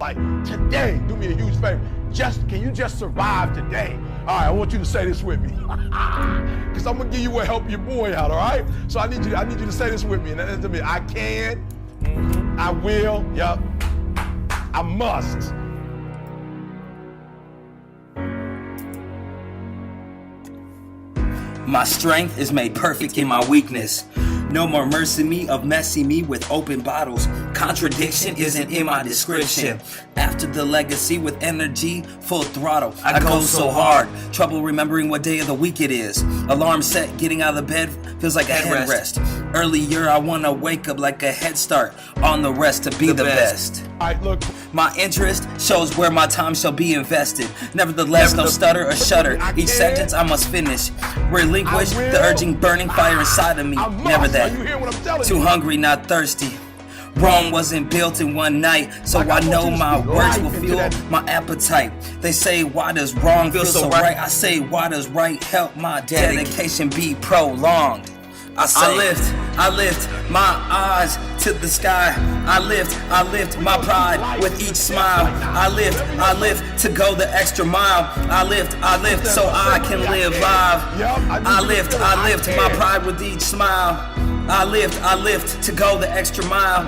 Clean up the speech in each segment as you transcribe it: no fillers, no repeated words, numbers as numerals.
Like today, do me a huge favor. Can you just survive today? All right, I want you to say this with me. Because I'm gonna give you what help your boy out, all right? So I need you to say this with me. And that's to me. I can, I will, yep, I must. My strength is made perfect in my weakness. No more mercy me of messing me with open bottles. Contradiction isn't in my description. After the legacy with energy, full throttle. I go so hard, trouble remembering what day of the week it is. Alarm set, getting out of the bed feels like a headrest. Earlier I wanna wake up like a head start on the rest to be the best. All right, look. My interest shows where my time shall be invested. Nevertheless, no stutter or shudder. Each sentence I must finish. Relinquish the urging burning fire inside of me. Never that. Too hungry, not thirsty. Rome wasn't built in one night, so I know my words will fuel my appetite. They say, why does wrong feel so right? I say, why does right help my dedication be prolonged? I lift my eyes to the sky. I lift my pride with each smile. I lift to go the extra mile. I lift so I can live live. I lift my pride with each smile. I lift to go the extra mile.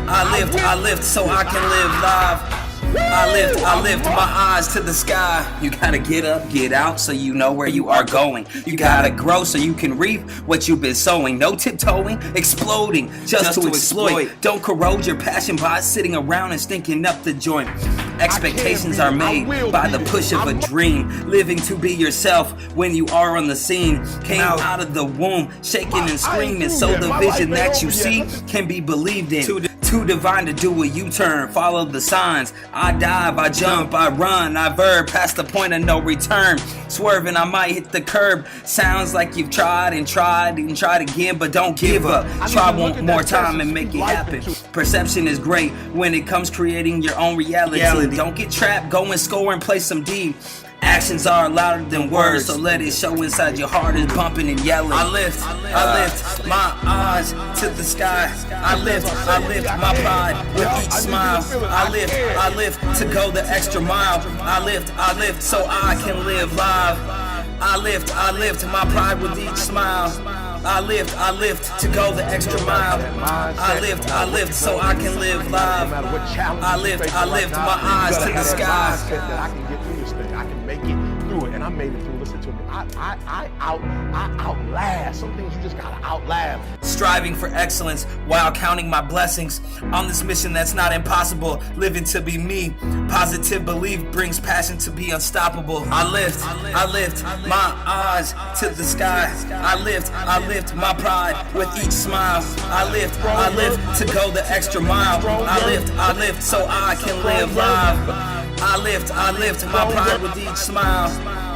I lift so I can live live. I lift my eyes to the sky. You gotta get up, get out so you know where you are going. You gotta grow so you can reap what you've been sowing. No tiptoeing, exploding just to exploit. Don't corrode your passion by sitting around and stinking up the joint. Expectations are made by the push of a dream. Living to be yourself when you are on the scene. Came out of the womb, shaking and screaming, so the vision that you see can be believed in. Too divine to do a U-turn, follow the signs. I dive, I jump, I run, I verb past the point of no return. Swerving, I might hit the curb. Sounds like you've tried and tried and tried again, but don't give up. Try one more time and make it happen. Perception is great when it comes creating your own reality. Don't get trapped, go and score and play some D. Actions are louder than words, so let it show inside your heart is bumping and yelling. I lift my eyes to the sky. I lift my pride with each smile. I lift to go the extra mile. I lift so I can live live. I lift my pride with each smile. I lift to go the extra mile. I lift so I can live live. I lift my eyes to the sky. I can make it through it, and I made it through. Listen to me. I outlast. Some things you just gotta outlast. Striving for excellence while counting my blessings on this mission that's not impossible. Living to be me. Positive belief brings passion to be unstoppable. I lift my eyes to the sky. I lift my pride with each smile. I lift to go the extra mile. I lift so I can live live. I lift my pride with each smile.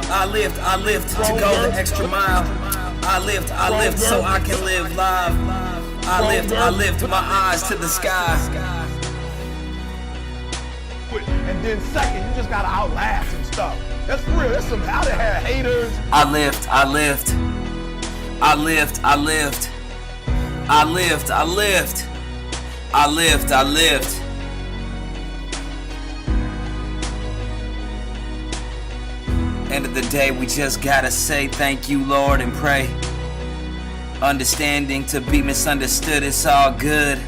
I lift to go the extra mile. I lift so I can live live. I lift my eyes to the sky. And then second, you just gotta outlast some stuff. That's real. That's some out of here haters. I lift. End of the day, we just gotta say thank you, Lord, and pray. Understanding to be misunderstood, it's all good.